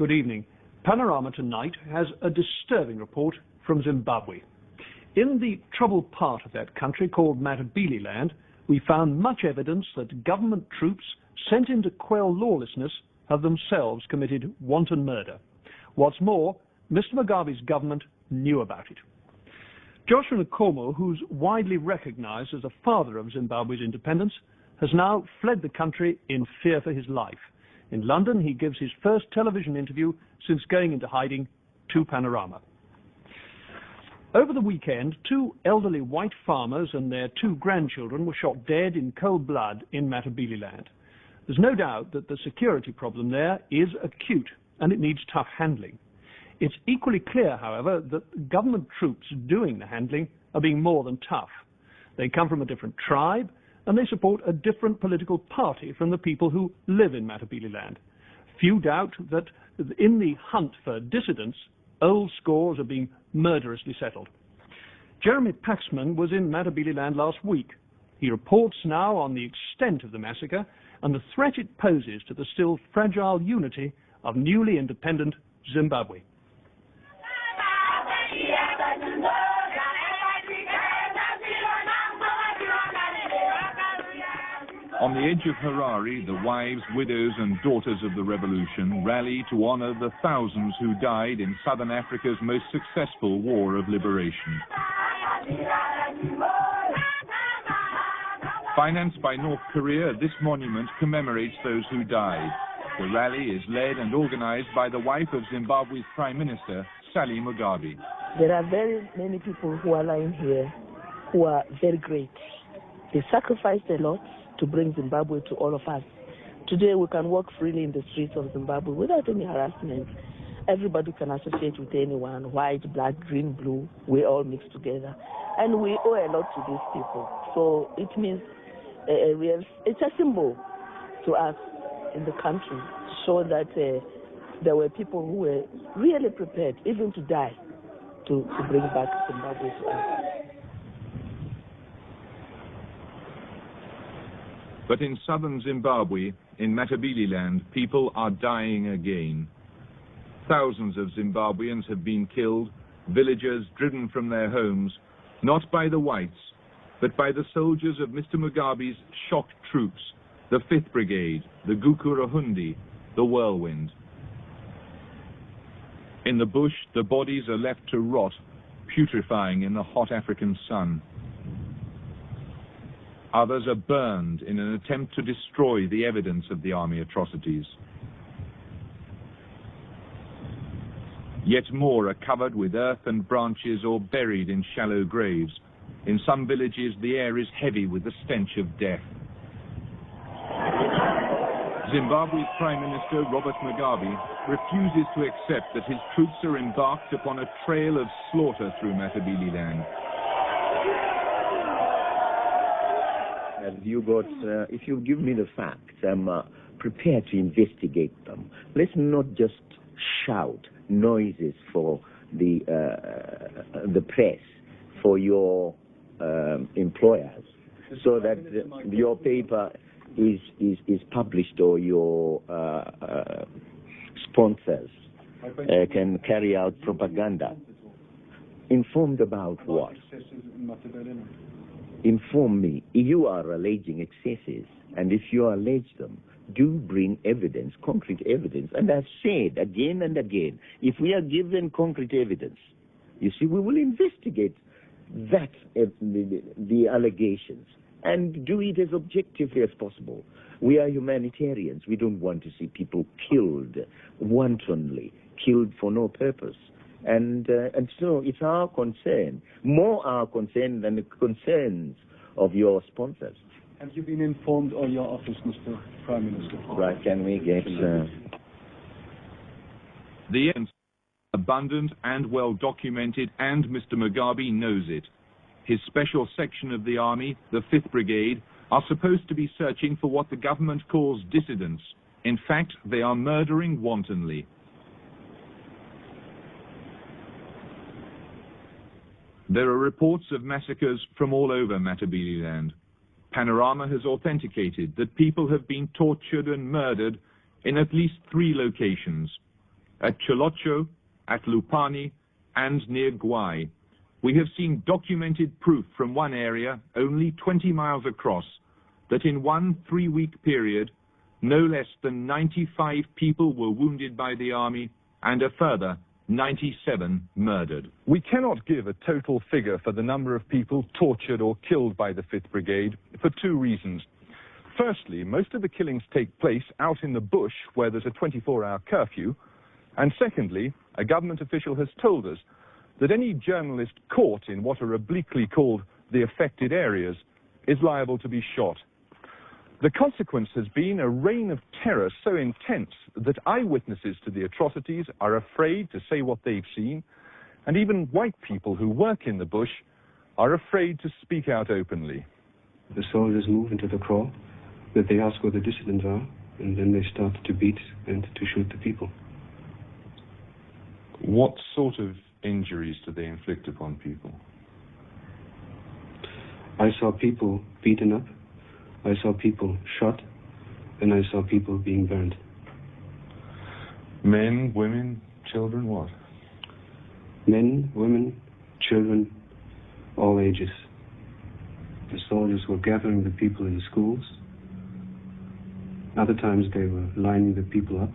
Good evening. Panorama tonight has a disturbing report from Zimbabwe. In the troubled part of that country called Matabeleland, we found much evidence that government troops sent in to quell lawlessness have themselves committed wanton murder. What's more, Mr. Mugabe's government knew about it. Joshua Nkomo, who's widely recognized as the father of Zimbabwe's independence, has now fled the country in fear for his life. In London, he gives his first television interview since going into hiding to Panorama. Over the weekend, 2 elderly white farmers and their 2 grandchildren were shot dead in cold blood in Matabeleland. There's no doubt that the security problem there is acute and it needs tough handling. It's equally clear, however, that government troops doing the handling are being more than tough. They come from a different tribe and they support a different political party from the people who live in Matabeleland. Few doubt that in the hunt for dissidents, old scores are being murderously settled. Jeremy Paxman was in Matabeleland last week. He reports now on the extent of the massacre and the threat it poses to the still fragile unity of newly independent Zimbabwe. On the edge of Harare, the wives, widows and daughters of the revolution rally to honor the thousands who died in southern Africa's most successful war of liberation. Financed by North Korea, this monument commemorates those who died. The rally is led and organized by the wife of Zimbabwe's Prime Minister, Sally Mugabe. There are very many people who are lying here who are very great. They sacrificed a lot to bring Zimbabwe to all of us. Today we can walk freely in the streets of Zimbabwe without any harassment. Everybody can associate with anyone, white, black, green, blue. We all mix together. And we owe a lot to these people. So it means it's a symbol to us in the country to show that there were people who were really prepared even to die to bring back Zimbabwe to us. But in southern Zimbabwe, in Matabeleland, people are dying again. Thousands of Zimbabweans have been killed, villagers driven from their homes, not by the whites, but by the soldiers of Mr. Mugabe's shock troops, the 5th Brigade, the Kukurahundi, the Whirlwind. In the bush, the bodies are left to rot, putrefying in the hot African sun. Others are burned in an attempt to destroy the evidence of the army atrocities. Yet more are covered with earth and branches or buried in shallow graves. In some villages, the air is heavy with the stench of death. Zimbabwe's Prime Minister, Robert Mugabe, refuses to accept that his troops are embarked upon a trail of slaughter through Matabeleland. If you give me the facts, I'm prepared to investigate them. Let's not just shout noises for the press, for your employers, so that your paper is published or your sponsors can carry out propaganda. Informed about what? Inform me. You are alleging excesses, and if you allege them, do bring evidence, concrete evidence. And I've said again and again, if we are given concrete evidence, you see, we will investigate that, the allegations, and do it as objectively as possible. We are humanitarians. We don't want to see people killed wantonly, killed for no purpose. And so it's our concern, more our concern than the concerns of your sponsors. Have you been informed on your office, Mr. Prime Minister? Right, can we get... The evidence is abundant and well documented, and Mr. Mugabe knows it. His special section of the army, the 5th Brigade, are supposed to be searching for what the government calls dissidents. In fact, they are murdering wantonly. There are reports of massacres from all over Matabeleland. Panorama has authenticated that people have been tortured and murdered in at least 3 locations. at Cholocho, at Lupani, and near Gwai. We have seen documented proof from one area, only 20 miles across, that in one 3-week period, no less than 95 people were wounded by the army and a further 97 murdered. We cannot give a total figure for the number of people tortured or killed by the 5th Brigade for 2 reasons. Firstly, most of the killings take place out in the bush where there's a 24-hour curfew. And secondly, a government official has told us that any journalist caught in what are obliquely called the affected areas is liable to be shot. The consequence has been a reign of terror so intense that eyewitnesses to the atrocities are afraid to say what they've seen, and even white people who work in the bush are afraid to speak out openly. The soldiers move into the kraal, that they ask where the dissidents are, and then they start to beat and to shoot the people. What sort of injuries do they inflict upon people? I saw people beaten up, I saw people shot, and I saw people being burned. Men, women, children, what? Men, women, children, all ages. The soldiers were gathering the people in schools. Other times they were lining the people up,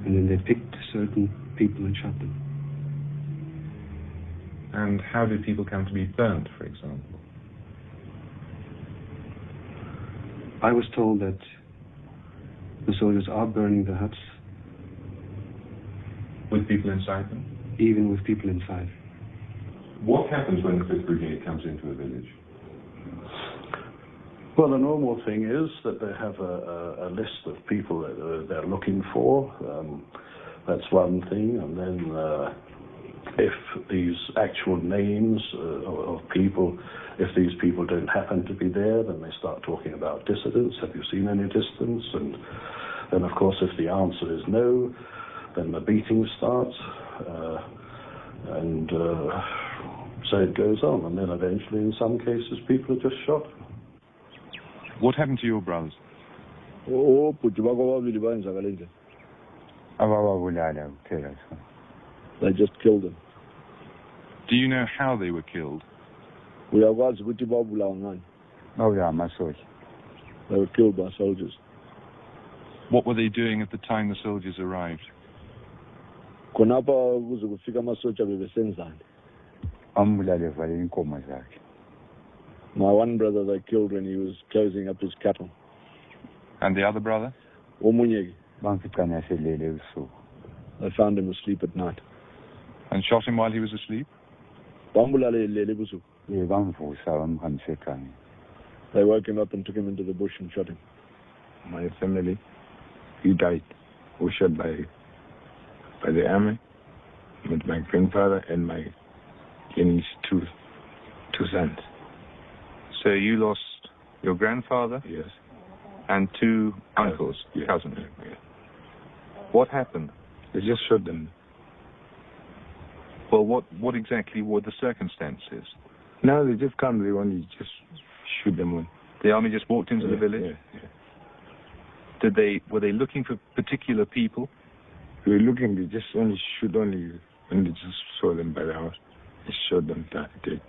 and then they picked certain people and shot them. And how did people come to be burnt, for example? I was told that the soldiers are burning the huts. With people inside them? Even with people inside. What happens when the 5th Brigade comes into a village? Well, the normal thing is that they have a list of people that they're looking for. That's one thing. And then if these actual names of people, if these people don't happen to be there, then they start talking about dissidents. Have you seen any dissidents? And then, of course, if the answer is no, then the beating starts. So it goes on. And then eventually, in some cases, people are just shot. What happened to your brothers? They just killed them. Do you know how they were killed? They were killed by soldiers. What were they doing at the time the soldiers arrived? My one brother they killed when he was closing up his cattle. And the other brother? They found him asleep at night. And shot him while he was asleep? They woke him up and took him into the bush and shot him. My family, he died, was shot by the army, with my grandfather and my his two sons. So you lost your grandfather? Yes. And 2 uncles, yes. Cousins? Yes. What happened? They just shot them. Well, what exactly were the circumstances? Now they just come, they only just shoot them on. The army just walked into the village? Yeah. Were they looking for particular people? They were looking, they just only shoot when they just saw them by the house. They shot them that day.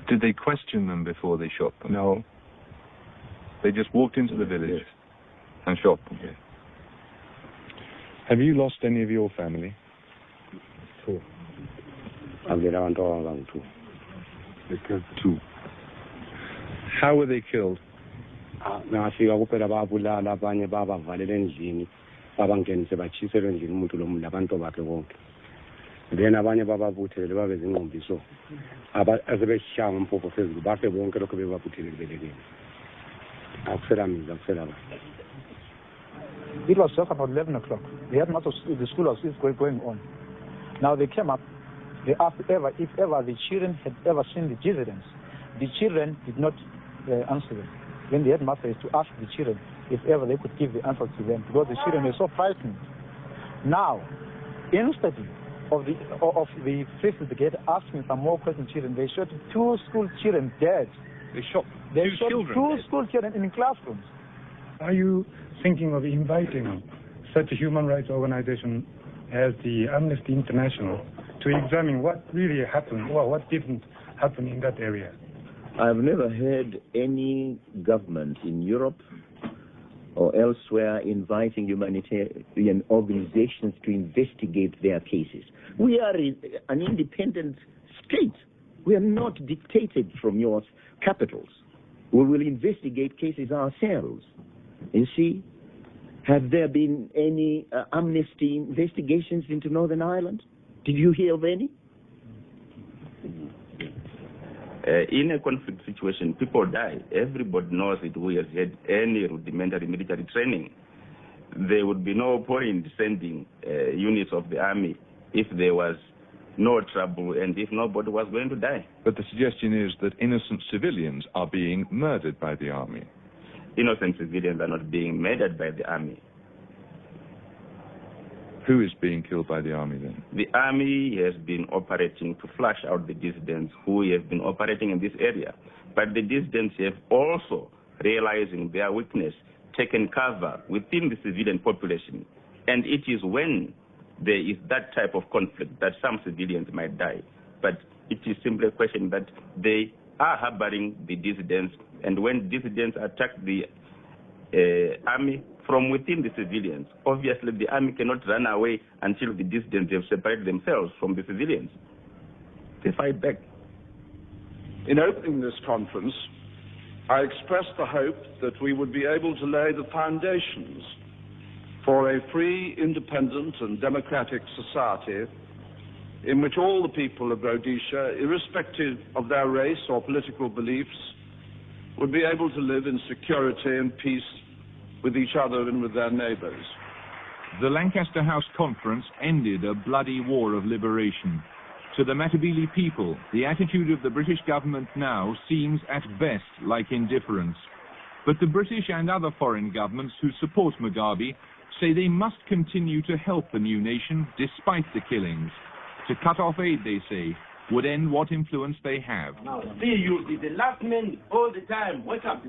Did they question them before they shot them? No. They just walked into the village and shot them? Yes. Have you lost any of your family? 2. They killed 2. How were they killed? Then abanye bababuthele babezingqombiso azebeshanga umphofo phezulu bafe bonke lokho bebabuthele belekeni akusela mina akusela ba. It was just about 11 o'clock. They had much of the school was going on. Now they came up. They asked if ever the children had ever seen the dissidents. The children did not answer them. Then the headmaster is to ask the children if ever they could give the answer to them because the children were so frightened. Now, instead of the 5th Brigade asking some more questions, children, they shot 2 school children dead. They shot 2 school children in classrooms. Are you thinking of inviting such a human rights organization as the Amnesty International to examine what really happened or what didn't happen in that area. I've never heard any government in Europe or elsewhere inviting humanitarian organizations to investigate their cases. We are an independent state. We are not dictated from your capitals. We will investigate cases ourselves. You see, have there been any amnesty investigations into Northern Ireland? Did you hear of any? In a conflict situation, people die. Everybody knows it who has had any rudimentary military training. There would be no point sending units of the army if there was no trouble and if nobody was going to die. But the suggestion is that innocent civilians are being murdered by the army. Innocent civilians are not being murdered by the army. Who is being killed by the army then? The army has been operating to flush out the dissidents who have been operating in this area. But the dissidents have also, realizing their weakness, taken cover within the civilian population. And it is when there is that type of conflict that some civilians might die. But it is simply a question that they are harboring the dissidents, and when dissidents attack the army from within the civilians, obviously the army cannot run away until the dissidents have separated themselves from the civilians. They fight back. In opening this conference, I expressed the hope that we would be able to lay the foundations for a free, independent and democratic society in which all the people of Rhodesia, irrespective of their race or political beliefs, would be able to live in security and peace with each other and with their neighbors. The Lancaster House Conference ended a bloody war of liberation. To the Matabele people, the attitude of the British government now seems at best like indifference. But the British and other foreign governments who support Mugabe say they must continue to help the new nation despite the killings. To cut off aid, they say, would end what influence they have. Now, see, you is the last man all the time. Wake up.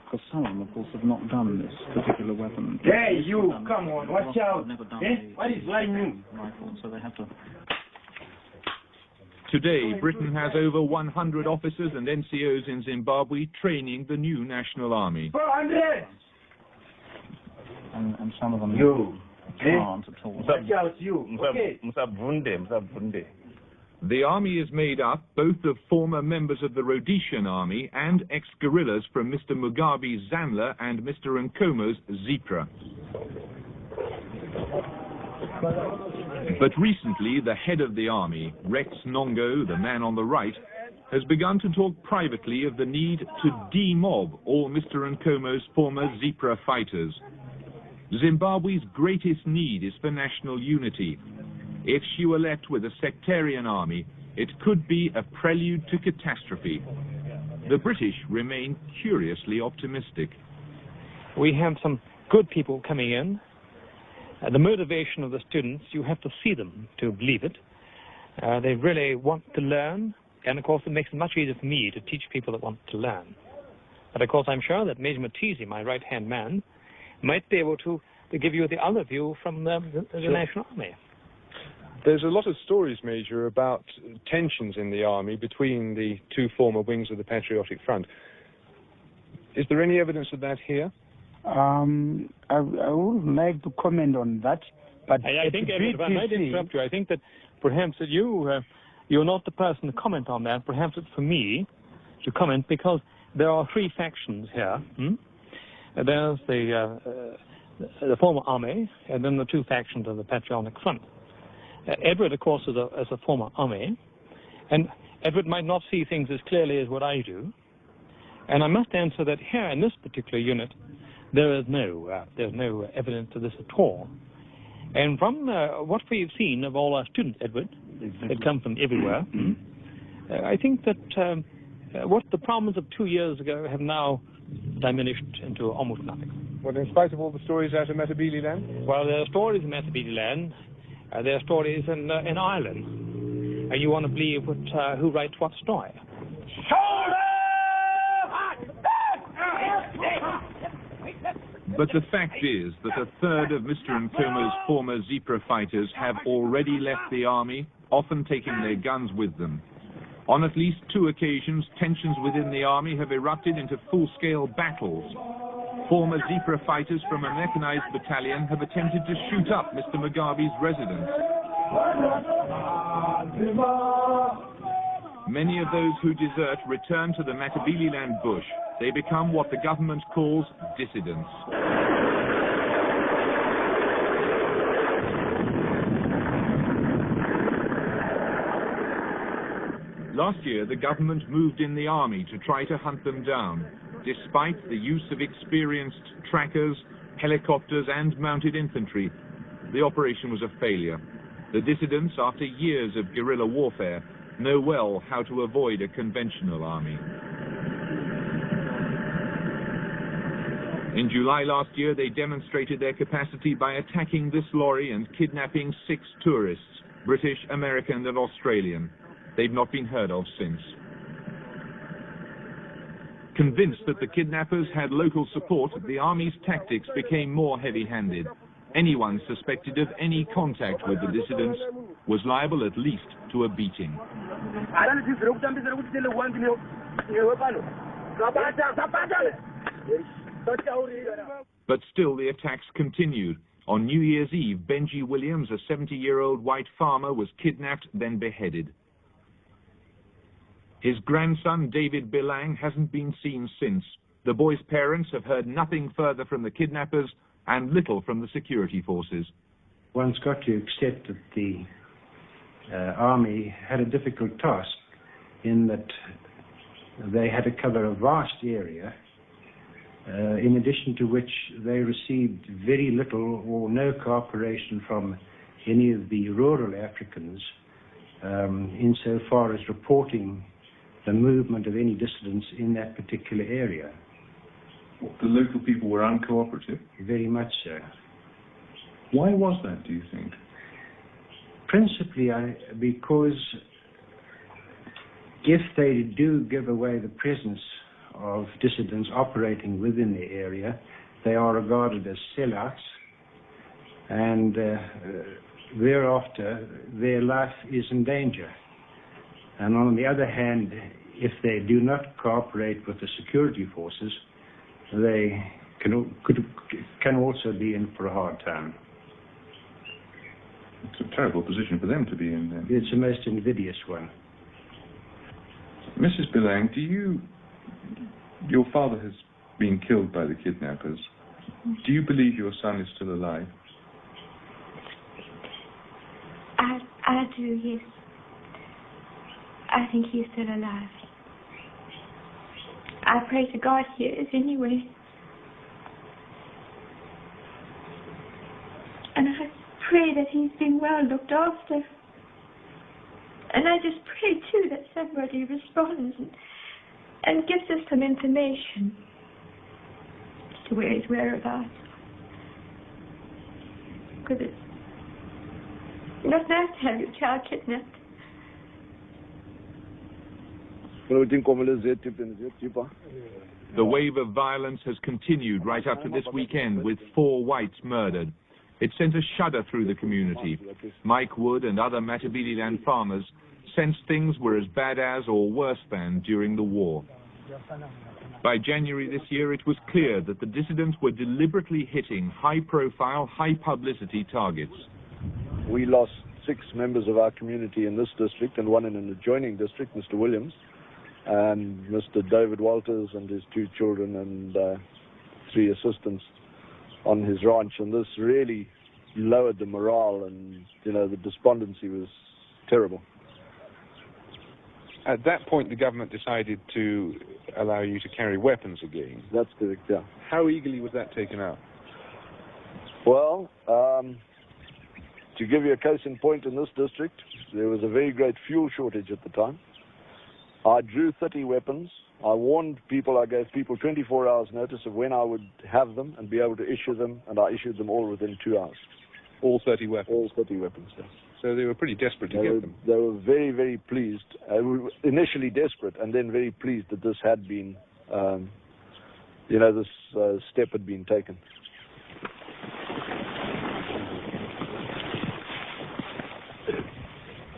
Because some of them, of course, have not done this particular weapon. Hey, you, come on, watch out. What is lying you? So they have to... Today, Britain has over 100 officers and NCOs in Zimbabwe training the new national army. 400! And some of them... You. Can't at all. Watch out, you. Okay. The army is made up both of former members of the Rhodesian army and ex-guerrillas from Mr. Mugabe's Zanla and Mr. Nkomo's Zipra. But recently, the head of the army, Rex Nongo, the man on the right, has begun to talk privately of the need to demob all Mr. Nkomo's former Zipra fighters. Zimbabwe's greatest need is for national unity. If she were left with a sectarian army, it could be a prelude to catastrophe. The British remain curiously optimistic. We have some good people coming in. The motivation of the students, you have to see them to believe it. They really want to learn, and of course it makes it much easier for me to teach people that want to learn. But of course I'm sure that Major Matisi, my right-hand man, might be able to give you the other view from the National Army. There's a lot of stories, Major, about tensions in the army between the two former wings of the Patriotic Front. Is there any evidence of that here? I would like to comment on that, but I think, if I might interrupt you, I think that perhaps that you're not the person to comment on that. Perhaps it's for me to comment, because there are three factions here. There's the former army, and then the two factions of the Patriotic Front. Edward, of course, is a former army, and Edward might not see things as clearly as what I do. And I must answer that here in this particular unit, there's no evidence of this at all. And from what we've seen of all our students, Edward, that come from everywhere, I think that what the problems of 2 years ago have now diminished into almost nothing. Well, in spite of all the stories out of Matabele land? Well, there are stories in Matabele land. There are stories in Ireland. And you want to believe who writes what story? But the fact is that a third of Mr. Nkoma's former Zebra fighters have already left the army, often taking their guns with them. On at least 2 occasions, tensions within the army have erupted into full-scale battles. Former Zebra fighters from a mechanized battalion have attempted to shoot up Mr. Mugabe's residence. Many of those who desert return to the Matabeleland bush. They become what the government calls dissidents. Last year, the government moved in the army to try to hunt them down. Despite the use of experienced trackers, helicopters and mounted infantry, the operation was a failure. The dissidents, after years of guerrilla warfare, know well how to avoid a conventional army. In July last year, they demonstrated their capacity by attacking this lorry and kidnapping 6 tourists, British, American and Australian. They've not been heard of since. Convinced that the kidnappers had local support, the army's tactics became more heavy-handed. Anyone suspected of any contact with the dissidents was liable at least to a beating. But still the attacks continued. On New Year's Eve, Benji Williams, a 70-year-old white farmer, was kidnapped, then beheaded. His grandson, David Bilang, hasn't been seen since. The boy's parents have heard nothing further from the kidnappers and little from the security forces. One's got to accept that the army had a difficult task in that they had to cover a vast area, in addition to which they received very little or no cooperation from any of the rural Africans insofar as reporting the movement of any dissidents in that particular area. The local people were uncooperative? Very much so. Why was that, do you think? Principally because if they do give away the presence of dissidents operating within the area, they are regarded as sellouts, and thereafter their life is in danger. And on the other hand, if they do not cooperate with the security forces, they can also be in for a hard time. It's a terrible position for them to be in then. It's a most invidious one. Mrs. Bilang, your father has been killed by the kidnappers. Do you believe your son is still alive? I do, yes. I think he's still alive. I pray to God he is anyway. And I pray that he's been well looked after. And I just pray too that somebody responds and gives us some information as to where his whereabouts. Because it's not nice to have your child kidnapped. The wave of violence has continued right up to this weekend, with 4 whites murdered. It sent a shudder through the community. Mike Wood and other Matabeleland farmers sensed things were as bad as or worse than during the war. By January this year, it was clear that the dissidents were deliberately hitting high-profile, high-publicity targets. We lost 6 members of our community in this district and 1 in an adjoining district, Mr. Williams, and Mr. David Walters and his 2 children and 3 assistants on his ranch. And this really lowered the morale, and, the despondency was terrible. At that point, the government decided to allow you to carry weapons again. That's correct, yeah. How eagerly was that taken up? Well, to give you a case in point, in this district, there was a very great fuel shortage at the time. I drew 30 weapons. I warned people, I gave people 24 hours notice of when I would have them and be able to issue them, and I issued them all within 2 hours. All 30 weapons? All 30 weapons, yes. So they were pretty desperate to get them. They were very, very pleased. Initially desperate, and then very pleased that this had been, this step had been taken.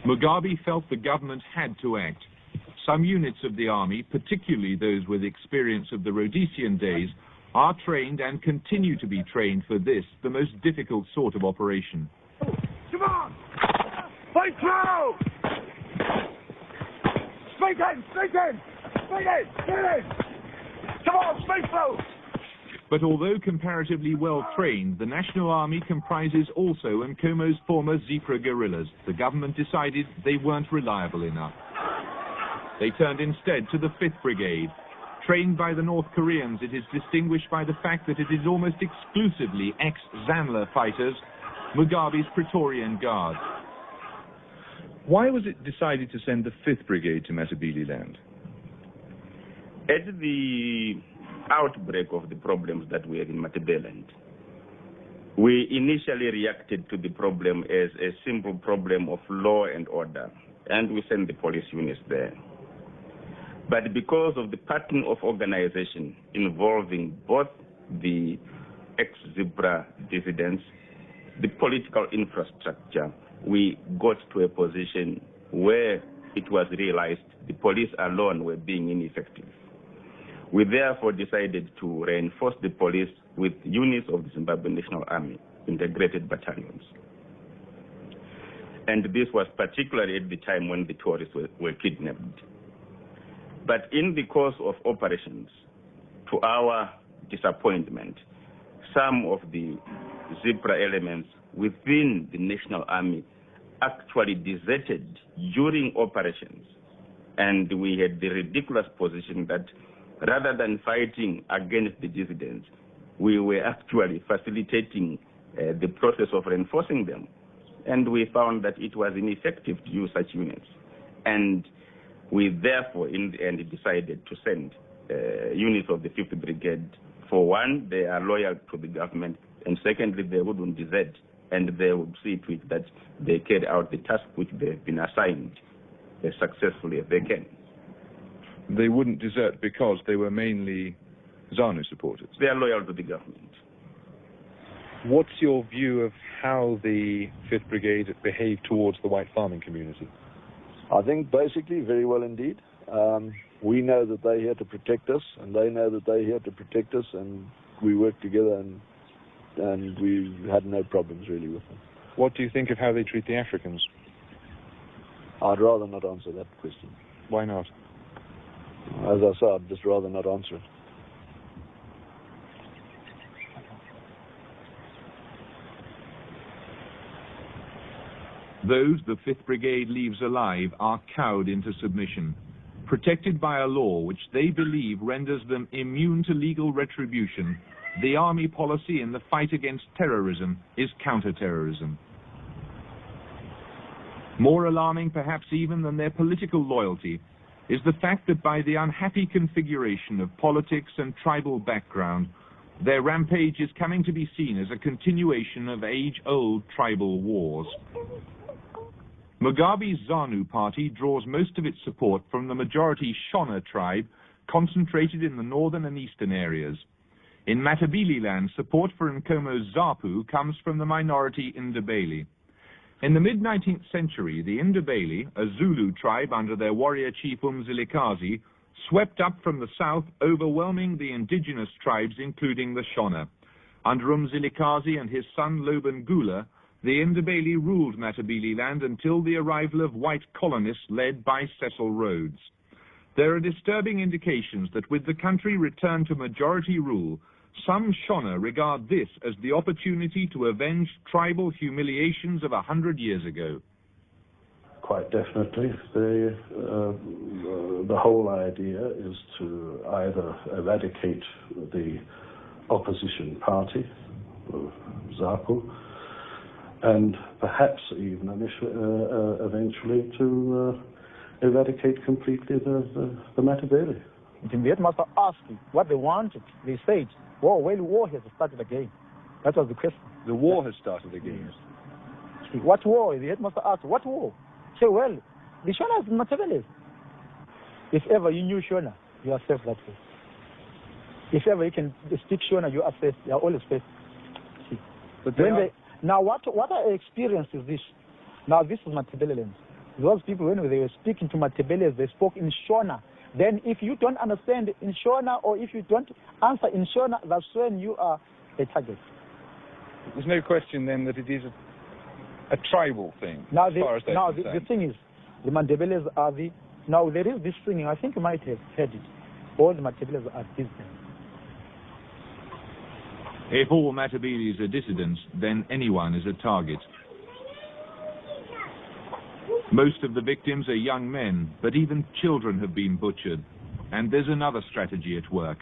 Mugabe felt the government had to act. Some units of the army, particularly those with experience of the Rhodesian days, are trained and continue to be trained for this, the most difficult sort of operation. Come on! Fight through! Straight in! Straight in! Straight in! Straight in! Come on, straight through! But although comparatively well trained, the National Army comprises also Nkomo's former Zipra guerrillas. The government decided they weren't reliable enough. They turned instead to the 5th Brigade. Trained by the North Koreans, it is distinguished by the fact that it is almost exclusively ex-Zanla fighters, Mugabe's Praetorian Guard. Why was it decided to send the 5th Brigade to Matabeleland? At the outbreak of the problems that we had in Matabeleland, we initially reacted to the problem as a simple problem of law and order, and we sent the police units there. But because of the pattern of organization involving both the ex-Zebra dissidents, the political infrastructure, we got to a position where it was realized the police alone were being ineffective. We therefore decided to reinforce the police with units of the Zimbabwe National Army, integrated battalions. And this was particularly at the time when the tourists were kidnapped. But in the course of operations, to our disappointment, some of the Zebra elements within the National Army actually deserted during operations. And we had the ridiculous position that rather than fighting against the dissidents, we were actually facilitating the process of reinforcing them. And we found that it was ineffective to use such units. And we therefore, in the end, decided to send units of the 5th Brigade. For one, they are loyal to the government, and secondly, they wouldn't desert, and they would see to it that they carry out the task which they have been assigned as successfully as they can. They wouldn't desert because they were mainly ZANU supporters? They are loyal to the government. What's your view of how the 5th Brigade behaved towards the white farming community? I think basically very well indeed. We know that they're here to protect us, and they know that they're here to protect us, and we work together, and we had no problems really with them. What do you think of how they treat the Africans? I'd rather not answer that question. Why not? As I said, I'd just rather not answer it. Those the 5th Brigade leaves alive are cowed into submission, protected by a law which they believe renders them immune to legal retribution. The army policy in the fight against terrorism is counter-terrorism. More alarming perhaps even than their political loyalty is the fact that by the unhappy configuration of politics and tribal background, their rampage is coming to be seen as a continuation of age-old tribal wars. Mugabe's ZANU party draws most of its support from the majority Shona tribe concentrated in the northern and eastern areas. In Matabeleland, support for Nkomo's ZAPU comes from the minority Ndebele. In the mid-19th century, the Ndebele, a Zulu tribe under their warrior chief Umzilikazi, swept up from the south, overwhelming the indigenous tribes, including the Shona. Under Umzilikazi and his son Loban Gula, the Ndebele ruled Matabeleland until the arrival of white colonists led by Cecil Rhodes. There are disturbing indications that with the country returned to majority rule, some Shona regard this as the opportunity to avenge tribal humiliations of 100 years ago. Quite definitely. The whole idea is to either eradicate the opposition party, ZAPU, and perhaps even eventually to eradicate completely the Matabele. The Headmaster asked what they wanted. They said, well, war has started again. That was the question. The war has started again? Yes. What war? The Headmaster asked, what war? Say, well, the Shona is Matabele. If ever you knew Shona, you are safe that way. If ever you can speak Shona, you are safe. You are always safe. But now, what I experienced is this. Now, this is Matabeleland. those people, when they were speaking to Matabele's, they spoke in Shona. Then if you don't understand in Shona, or if you don't answer in Shona, that's when you are a target. There's no question then that it is a tribal thing, Now, as far as they're the thing is, the Mandebeles are the... Now, there is this thing, I think you might have heard it. All the Mandebeles are dissidents. If all Matabeles are dissidents, then anyone is a target. Most of the victims are young men, but even children have been butchered. And there's another strategy at work.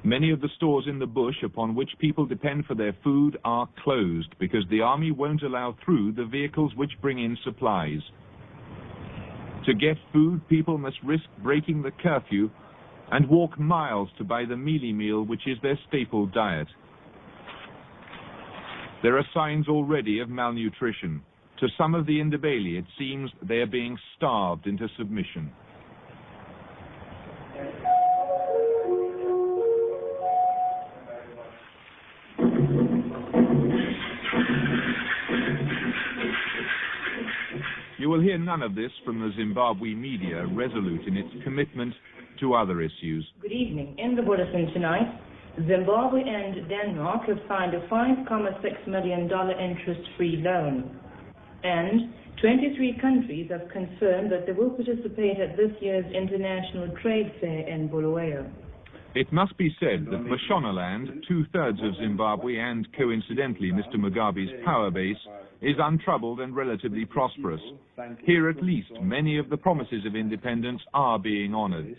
Many of the stores in the bush upon which people depend for their food are closed because the army won't allow through the vehicles which bring in supplies. To get food, people must risk breaking the curfew and walk miles to buy the mealie meal, which is their staple diet. There are signs already of malnutrition. To some of the Ndebele, it seems they are being starved into submission. You will hear none of this from the Zimbabwe media, resolute in its commitment to other issues. Good evening. In the bulletin tonight, Zimbabwe and Denmark have signed a $5.6 million interest-free loan. And 23 countries have confirmed that they will participate at this year's International Trade Fair in Bulawayo. It must be said that Mashonaland, two-thirds of Zimbabwe and, coincidentally, Mr. Mugabe's power base, is untroubled and relatively prosperous. Here, at least, many of the promises of independence are being honoured.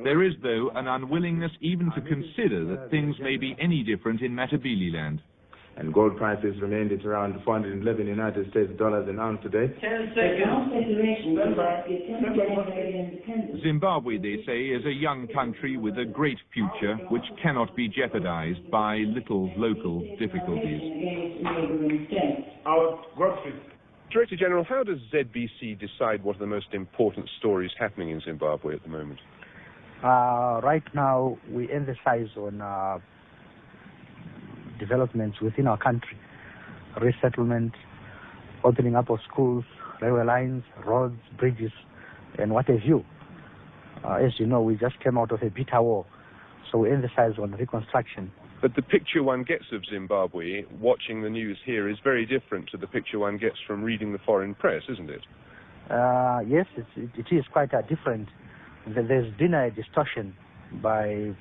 There is, though, an unwillingness even to consider that things may be any different in Matabeleland. And gold prices remained at around 411 United States dollars an ounce today. Zimbabwe, they say, is a young country with a great future which cannot be jeopardized by little local difficulties. Director General, how does ZBC decide what are the most important stories happening in Zimbabwe at the moment? Right now, we emphasize on developments within our country, resettlement, opening up of schools, railway lines, roads, bridges, and what have you. As you know, we just came out of a bitter war, so we emphasize on reconstruction. But the picture one gets of Zimbabwe, watching the news here, is very different to the picture one gets from reading the foreign press, isn't it? Yes, it is quite different. There's been a distortion by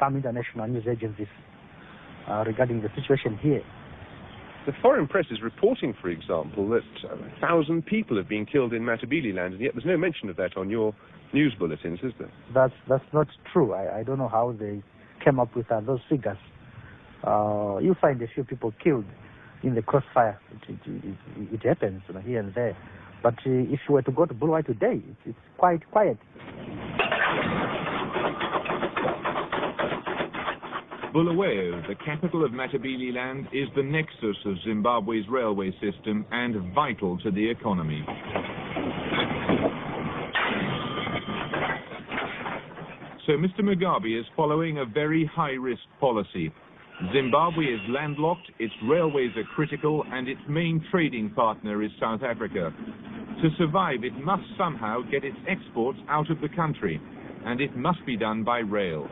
some international news agencies regarding the situation here. The foreign press is reporting, for example, that 1,000 people have been killed in Matabeleland, and yet there's no mention of that on your news bulletins, is there? That's not true. I don't know how they came up with those figures. You find a few people killed in the crossfire. It happens here and there. But if you were to go to Bulawayo today, it's quite quiet. Bulawayo, the capital of Matabeleland, is the nexus of Zimbabwe's railway system and vital to the economy. So Mr. Mugabe is following a very high-risk policy. Zimbabwe is landlocked, its railways are critical, and its main trading partner is South Africa. To survive, it must somehow get its exports out of the country, and it must be done by rail.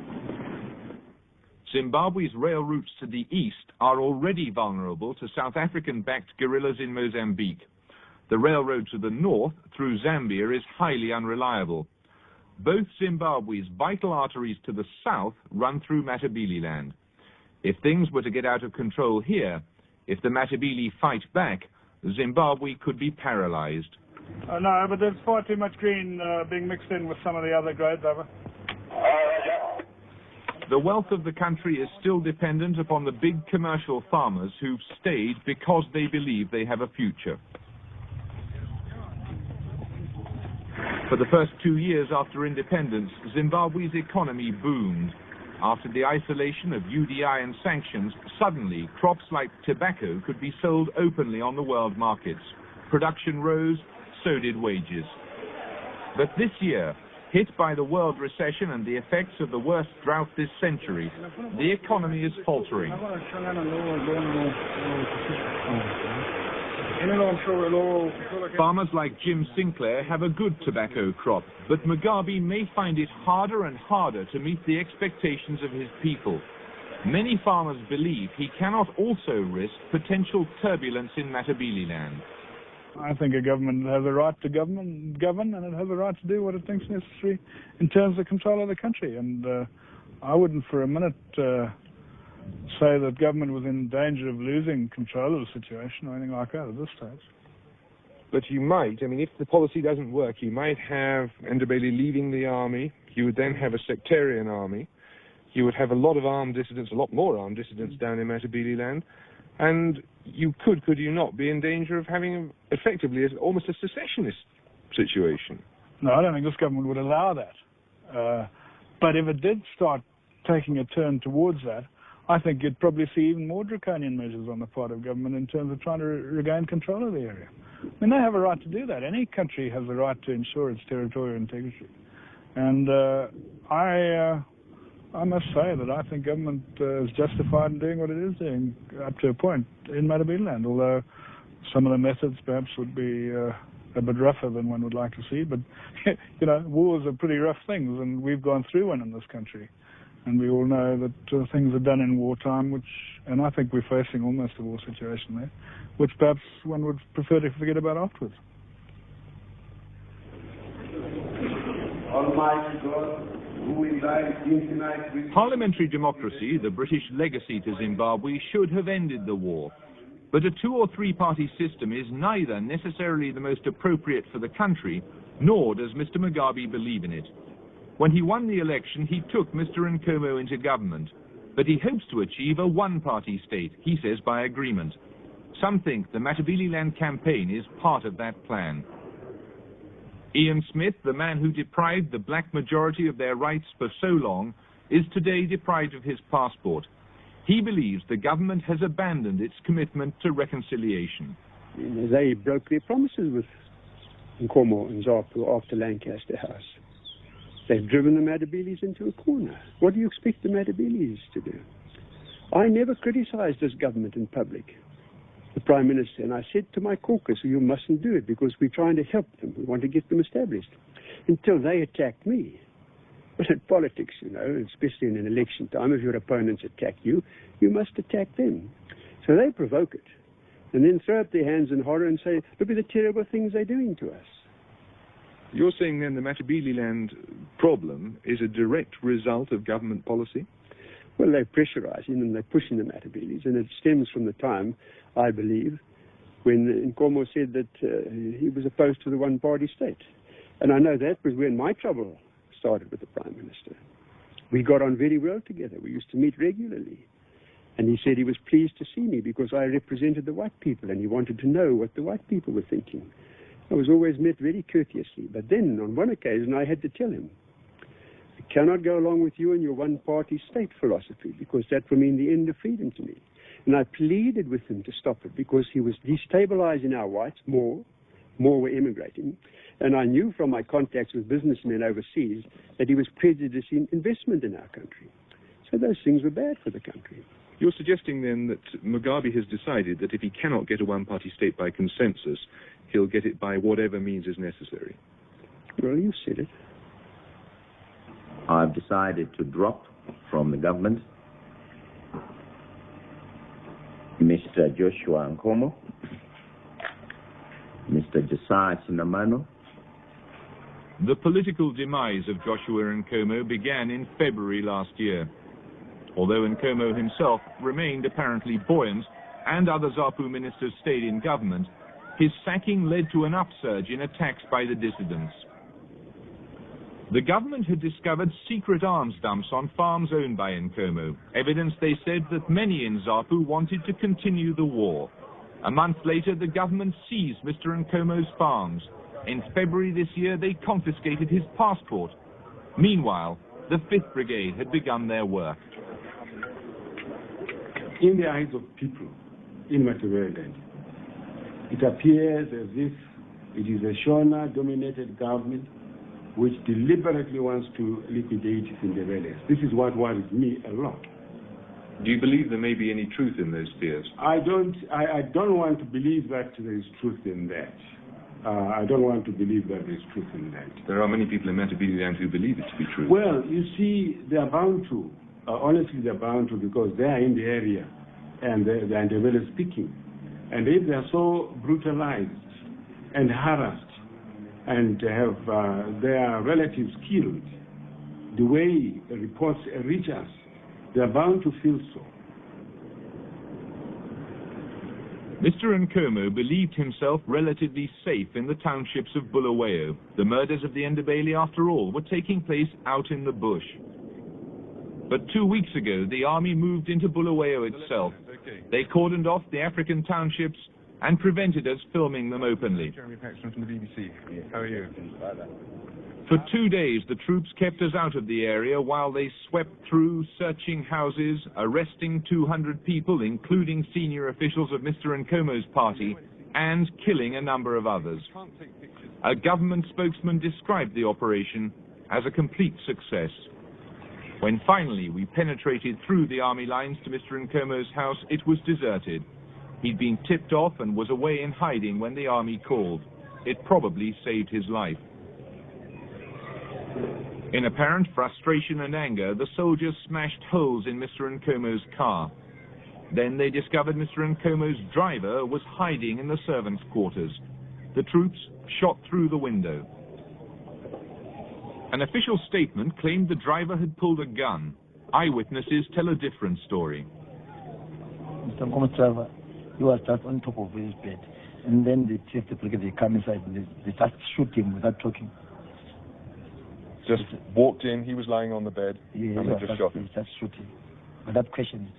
Zimbabwe's rail routes to the east are already vulnerable to South African-backed guerrillas in Mozambique. The railroad to the north, through Zambia, is highly unreliable. Both Zimbabwe's vital arteries to the south run through Matabeleland. If things were to get out of control here, if the Matabele fight back, Zimbabwe could be paralyzed. No, but there's far too much green being mixed in with some of the other grades, over. The wealth of the country is still dependent upon the big commercial farmers who've stayed because they believe they have a future. For the first 2 years after independence, Zimbabwe's economy boomed. After the isolation of UDI and sanctions, suddenly crops like tobacco could be sold openly on the world markets. Production rose, so did wages. But this year, hit by the world recession and the effects of the worst drought this century, the economy is faltering. Farmers like Jim Sinclair have a good tobacco crop, but Mugabe may find it harder and harder to meet the expectations of his people. Many farmers believe he cannot also risk potential turbulence in Matabeleland. I think a government has a right to govern, and it has a right to do what it thinks necessary in terms of control of the country. And I wouldn't for a minute say that government was in danger of losing control of the situation or anything like that at this stage. But you might, I mean, if the policy doesn't work, you might have Ndebele leaving the army. You would then have a sectarian army. You would have a lot of armed dissidents, a lot more armed dissidents down in Matabeleland. And you could you not, be in danger of having effectively almost a secessionist situation? No, I don't think this government would allow that. But if it did start taking a turn towards that, I think you'd probably see even more draconian measures on the part of government in terms of trying to regain control of the area. I mean, they have a right to do that. Any country has a right to ensure its territorial integrity. And I must say that I think government is justified in doing what it is doing up to a point in Matabeleland, although some of the methods perhaps would be a bit rougher than one would like to see. But, you know, wars are pretty rough things, and we've gone through one in this country. And we all know that things are done in wartime, and I think we're facing almost a war situation there, which perhaps one would prefer to forget about afterwards. Almighty God, who in thy infinite... Parliamentary democracy, the British legacy to Zimbabwe, should have ended the war. But a 2- or 3-party system is neither necessarily the most appropriate for the country, nor does Mr. Mugabe believe in it. When he won the election, he took Mr. Nkomo into government, but he hopes to achieve a one-party state, he says, by agreement. Some think the Matabeleland campaign is part of that plan. Ian Smith, the man who deprived the black majority of their rights for so long, is today deprived of his passport. He believes the government has abandoned its commitment to reconciliation. They broke their promises with Nkomo and ZAPU after Lancaster House. They've driven the Matabeles into a corner. What do you expect the Matabeles to do? I never criticized this government in public, the Prime Minister, and I said to my caucus, you mustn't do it because we're trying to help them. We want to get them established. Until they attacked me. But in politics, you know, especially in an election time, if your opponents attack you, you must attack them. So they provoke it, and then throw up their hands in horror and say, look at the terrible things they're doing to us. You're saying then the Matabeleland problem is a direct result of government policy? Well, they're pressurizing and they're pushing the Matabeles, and it stems from the time, I believe, when Nkomo said that he was opposed to the one-party state. And I know that was when my trouble started with the Prime Minister. We got on very well together. We used to meet regularly. And he said he was pleased to see me because I represented the white people, and he wanted to know what the white people were thinking. I was always met very courteously. But then, on one occasion, I had to tell him, I cannot go along with you and your one-party state philosophy because that will mean the end of freedom to me. And I pleaded with him to stop it because he was destabilizing our whites more were emigrating. And I knew from my contacts with businessmen overseas that he was prejudicing investment in our country. So those things were bad for the country. You're suggesting then that Mugabe has decided that if he cannot get a one-party state by consensus, he'll get it by whatever means is necessary. Well, you said it. I've decided to drop from the government Mr. Joshua Nkomo, Mr. Josiah Sinamano. The political demise of Joshua Nkomo began in February last year. Although Nkomo himself remained apparently buoyant and other ZAPU ministers stayed in government, his sacking led to an upsurge in attacks by the dissidents. The government had discovered secret arms dumps on farms owned by Nkomo, evidence they said that many in ZAPU wanted to continue the war. A month later, the government seized Mr. Nkomo's farms. In February this year, they confiscated his passport. Meanwhile, the 5th Brigade had begun their work. In the eyes of people in Matabeleland, it appears as if it is a Shona-dominated government which deliberately wants to liquidate Zimbabweans. This is what worries me a lot. Do you believe there may be any truth in those fears? I don't want to believe that there is truth in that. I don't want to believe that there is truth in that. There are many people in Matabeleland who believe it to be true. Well, you see, they are bound to. Honestly, they are bound to, because they are in the area and they are Ndebele speaking. And if they are so brutalized and harassed and have their relatives killed, the way reports reach us, they are bound to feel so. Mr. Nkomo believed himself relatively safe in the townships of Bulawayo. The murders of the Ndebele, after all, were taking place out in the bush. But 2 weeks ago, the army moved into Bulawayo itself. They cordoned off the African townships and prevented us filming them openly. Jeremy Paxton from the BBC. How are you? For 2 days, the troops kept us out of the area while they swept through, searching houses, arresting 200 people, including senior officials of Mr. Nkomo's party, and killing a number of others. A government spokesman described the operation as a complete success. When finally we penetrated through the army lines to Mr. Nkomo's house, it was deserted. He'd been tipped off and was away in hiding when the army called. It probably saved his life. In apparent frustration and anger, the soldiers smashed holes in Mr. Nkomo's car. Then they discovered Mr. Nkomo's driver was hiding in the servants' quarters. The troops shot through the window. An official statement claimed the driver had pulled a gun. Eyewitnesses tell a different story. Mr. Nkomo's driver, he was just on top of his bed. And then the chief brigade, they come inside and they just shoot him without talking. Just walked in, he was lying on the bed, yeah, and they just shot him. Just shoot him without questioning.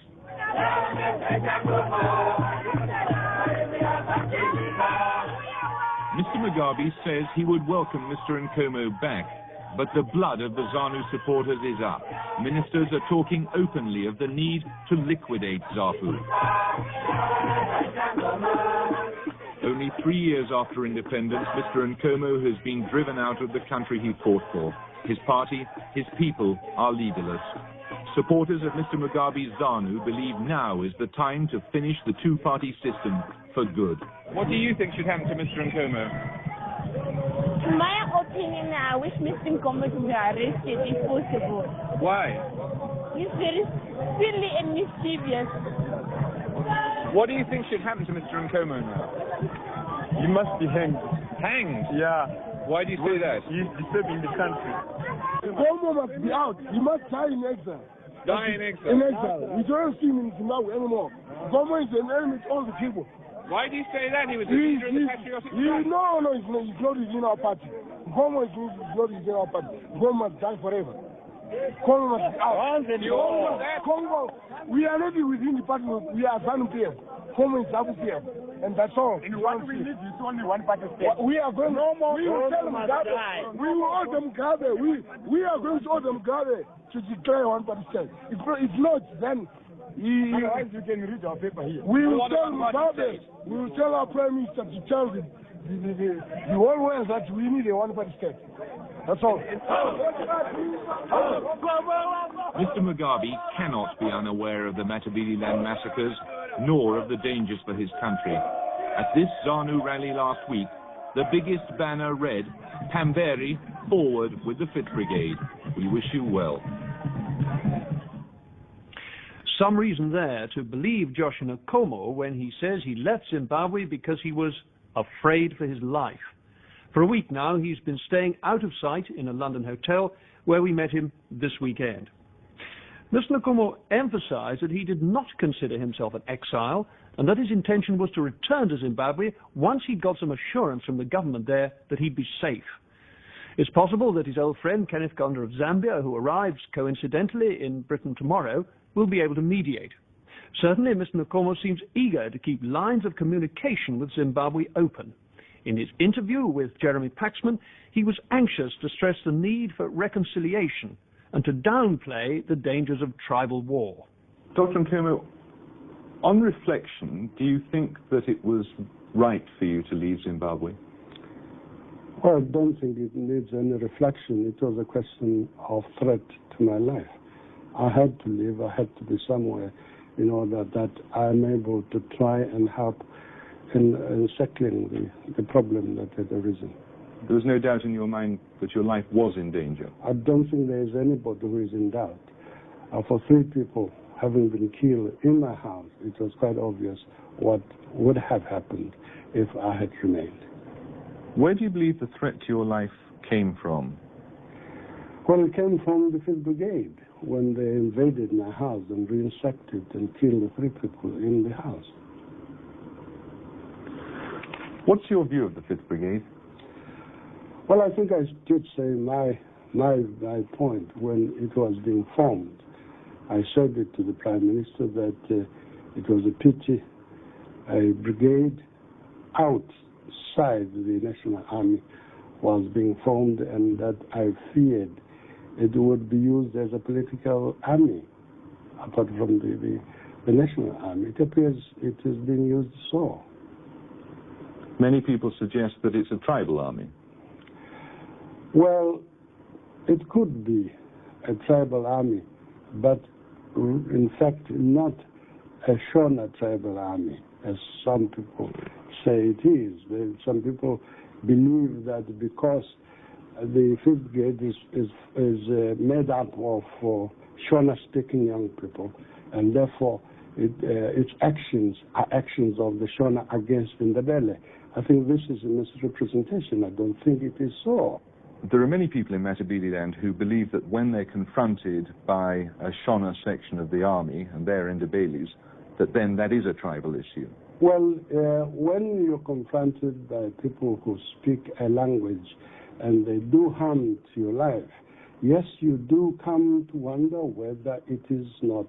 Mr. Mugabe says he would welcome Mr. Nkomo back, but the blood of the ZANU supporters is up. Ministers are talking openly of the need to liquidate ZAPU. Only 3 years after independence, Mr. Nkomo has been driven out of the country he fought for. His party, his people are leaderless. Supporters of Mr. Mugabe's ZANU believe now is the time to finish the two-party system for good. What do you think should happen to Mr. Nkomo? In my opinion, I wish Mr. Nkomo to be arrested if possible. Why? He's very silly and mischievous. What do you think should happen to Mr. Nkomo now? He must be hanged. Hanged? Yeah. Why do you say that? He's disturbing the country. Nkomo must be out. He must die in exile. Die in exile? In exile. We don't see him in Zimbabwe anymore. Nkomo is an enemy to all the people. Why do you say that? He was a leader in the patriotic party. No, he's not within our party. Nkomo is not within our party. Nkomo must die forever. Nkomo must be out. Congo, we are not within the party. We are ZANU PF. Nkomo is ZANU PF. And that's all. And what we need is only one party state. We are going. No more. We will tell Mugabe. We will order Mugabe. We are going to order Mugabe to declare one party state. If not, then otherwise you can read our paper here. We will tell Mugabe. We will tell our prime minister to tell the whole world that we need a one party state. That's all. Mr. Mugabe cannot be unaware of the Matabeleland massacres, nor of the dangers for his country. At this ZANU rally last week, the biggest banner read, "Pamberi, forward with the 5th Brigade. We wish you well." Some reason there to believe Joshua Nkomo when he says he left Zimbabwe because he was afraid for his life. For a week now, he's been staying out of sight in a London hotel where we met him this weekend. Mr. Nkomo emphasized that he did not consider himself an exile and that his intention was to return to Zimbabwe once he got some assurance from the government there that he'd be safe. It's possible that his old friend Kenneth Gonda of Zambia, who arrives coincidentally in Britain tomorrow, will be able to mediate. Certainly, Mr. Nkomo seems eager to keep lines of communication with Zimbabwe open. In his interview with Jeremy Paxman, he was anxious to stress the need for reconciliation and to downplay the dangers of tribal war. Dr. Nkomo, on reflection, do you think that it was right for you to leave Zimbabwe? Well, I don't think it needs any reflection. It was a question of threat to my life. I had to leave. I had to be somewhere. in order that I'm able to try and help in settling the problem that had arisen. There was no doubt in your mind that your life was in danger? I don't think there is anybody who is in doubt. For 3 people having been killed in my house, it was quite obvious what would have happened if I had remained. Where do you believe the threat to your life came from? Well, it came from the 5th Brigade when they invaded my house and ransacked and killed the 3 people in the house. What's your view of the 5th Brigade? Well, I think I did say my point when it was being formed. I said it to the Prime Minister that it was a pity a brigade outside the National Army was being formed, and that I feared it would be used as a political army apart from the National Army. It appears it is being used so. Many people suggest that it's a tribal army. Well, it could be a tribal army, but in fact not a Shona tribal army, as some people say it is. Some people believe that because the 5th Brigade is made up of Shona-speaking young people, and therefore its actions are actions of the Shona against Ndebele. I think this is a misrepresentation. I don't think it is so. There are many people in Matabeleland who believe that when they're confronted by a Shona section of the army, and they're Ndebeles, that then that is a tribal issue. Well, when you're confronted by people who speak a language and they do harm to your life, yes, you do come to wonder whether it is not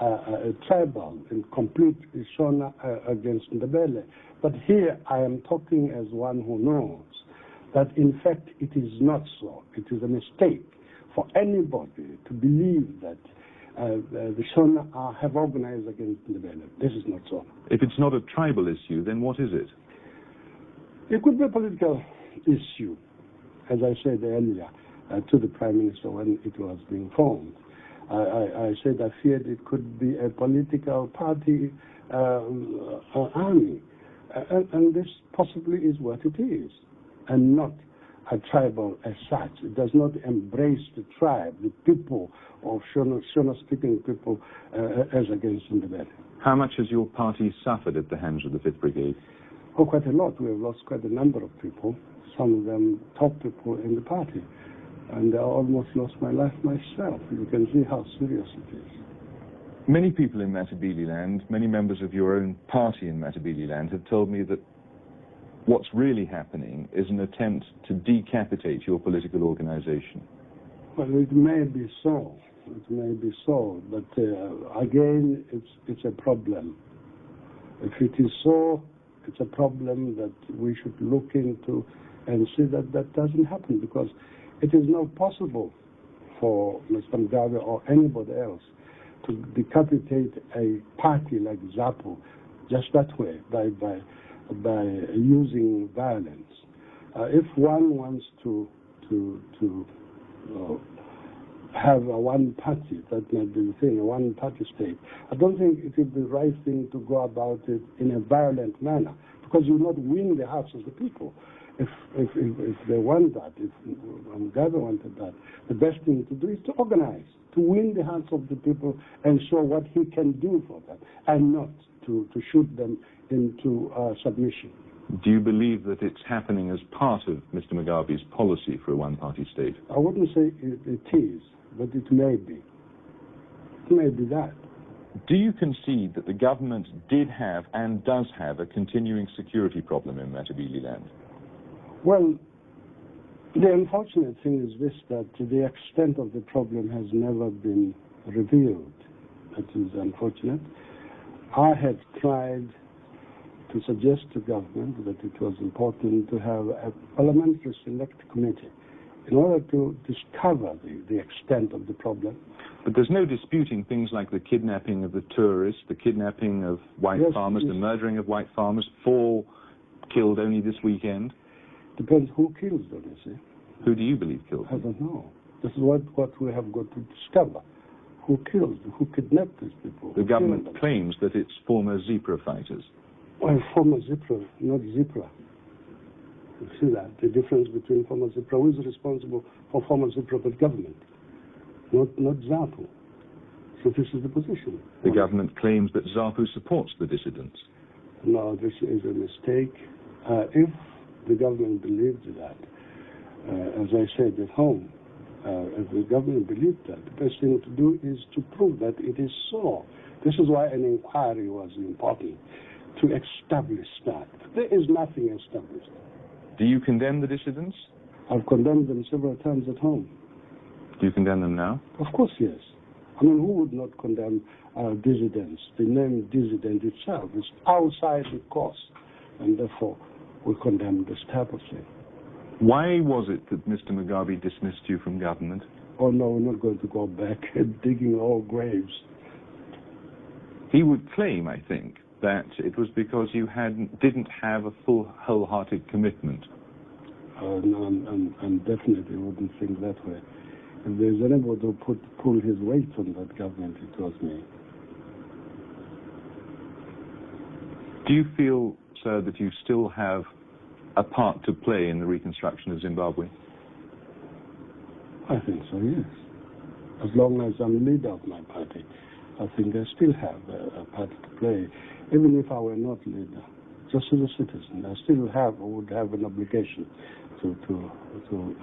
a tribal and complete Shona against Ndebele. But here I am talking as one who knows that in fact it is not so. It is a mistake for anybody to believe that the Shona have organized against Ndebele. This is not so. If it's not a tribal issue, then what is it? It could be a political issue, as I said earlier to the Prime Minister when it was being formed. I said I feared it could be a political party army, and this possibly is what it is, and not a tribal as such. It does not embrace the tribe, the people of Shona-speaking people as against Ndebele. How much has your party suffered at the hands of the 5th Brigade? Oh, quite a lot. We have lost quite a number of people, some of them top people in the party. And I almost lost my life myself. You can see how serious it is. Many people in Matabeleland, many members of your own party in Matabeleland have told me that what's really happening is an attempt to decapitate your political organization. Well, it may be so. It may be so. But again, it's a problem. If it is so, it's a problem that we should look into and see that that doesn't happen, because it is not possible for Mr. Mugabe or anybody else to decapitate a party like ZAPU just that way, by using violence. If one wants to have a one party, that might be the thing, a one party state, I don't think it is the right thing to go about it in a violent manner, because you will not win the hearts of the people. If they want that, if Mugabe wanted that, the best thing to do is to organize, to win the hearts of the people and show what he can do for them, and not to shoot them into submission. Do you believe that it's happening as part of Mr. Mugabe's policy for a one-party state? I wouldn't say it is, but it may be. It may be that. Do you concede that the government did have and does have a continuing security problem in Matabeleland? Well, the unfortunate thing is this, that the extent of the problem has never been revealed. That is unfortunate. I had tried to suggest to government that it was important to have a parliamentary select committee in order to discover the extent of the problem. But there's no disputing things like the kidnapping of the tourists, the kidnapping of white farmers, the murdering of white farmers, 4 killed only this weekend. Depends who kills them, you see. Who do you believe killed them? I don't know. This is what we have got to discover. Who kidnapped these people? The government claims that it's former Zipra fighters. Well, former Zipra, not Zipra. You see that? The difference between former Zipra, who is responsible for former Zipra but government, not ZAPU. So this is the position. The government claims that ZAPU supports the dissidents. No, this is a mistake. If the government believed that, as I said at home, if the government believed that, the best thing to do is to prove that it is so. This is why an inquiry was important, to establish that. There is nothing established. Do you condemn the dissidents? I've condemned them several times at home. Do you condemn them now? Of course, yes. I mean, who would not condemn dissidents? The name dissident itself is outside the course, and therefore we condemn this type of thing. Why was it that Mr. Mugabe dismissed you from government? Oh, no, we're not going to go back and digging all graves. He would claim, I think, that it was because you didn't have a full, wholehearted commitment. No, and definitely wouldn't think that way. If there's anybody who pull his weight on that government, it was me. Do you feel, sir, that you still have a part to play in the reconstruction of Zimbabwe? I think so, yes. As long as I'm leader of my party, I think I still have a part to play. Even if I were not leader, just as a citizen, I still would have an obligation to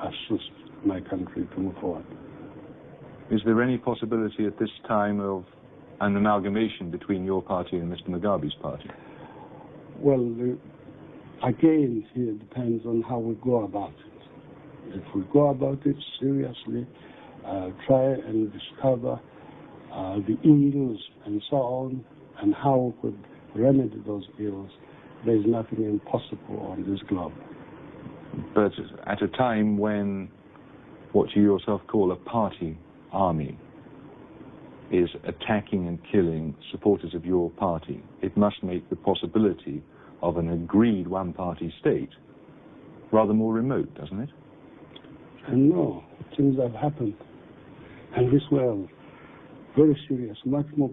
assist my country to move forward. Is there any possibility at this time of an amalgamation between your party and Mr. Mugabe's party? Well, again, here it depends on how we go about it. If we go about it seriously, try and discover the ills and so on, and how we could remedy those ills, there is nothing impossible on this globe. But at a time when what you yourself call a party army is attacking and killing supporters of your party, it must make the possibility of an agreed one-party state rather more remote, doesn't it? And no, things have happened. And this world, very serious,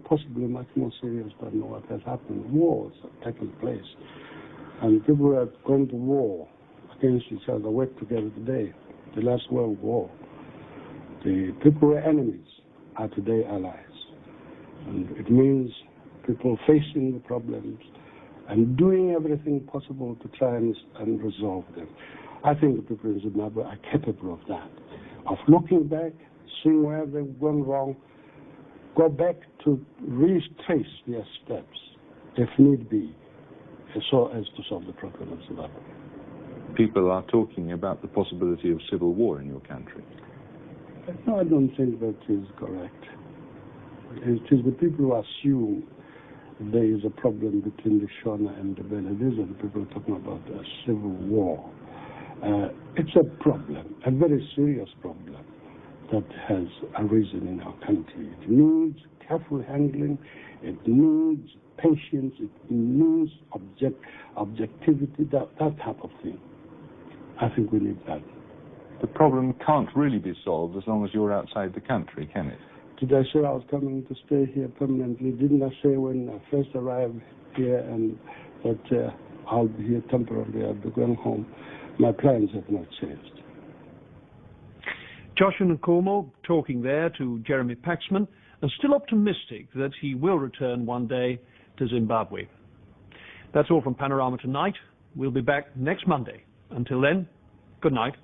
possibly much more serious than what has happened. Wars have taken place. And people are going to war against each other, work together today. The last World War. The people were enemies, are today allies. And it means people facing the problems and doing everything possible to try and resolve them. I think the people in Zimbabwe are capable of that, of looking back, seeing where they've gone wrong, go back to retrace their steps, if need be, so as to solve the problem of Zimbabwe. People are talking about the possibility of civil war in your country. No, I don't think that is correct. It is the people who assume there is a problem between the Shona and the Bela. These are the people talking about a civil war. It's a problem, a very serious problem that has arisen in our country. It needs careful handling, it needs patience, it needs objectivity, that type of thing. I think we need that. The problem can't really be solved as long as you're outside the country, can it? Did I say I was coming to stay here permanently? Didn't I say when I first arrived here and that I'll be here temporarily, I'll be going home? My plans have not changed. Joshua Nkomo talking there to Jeremy Paxman, and still optimistic that he will return one day to Zimbabwe. That's all from Panorama Tonight. We'll be back next Monday. Until then, good night.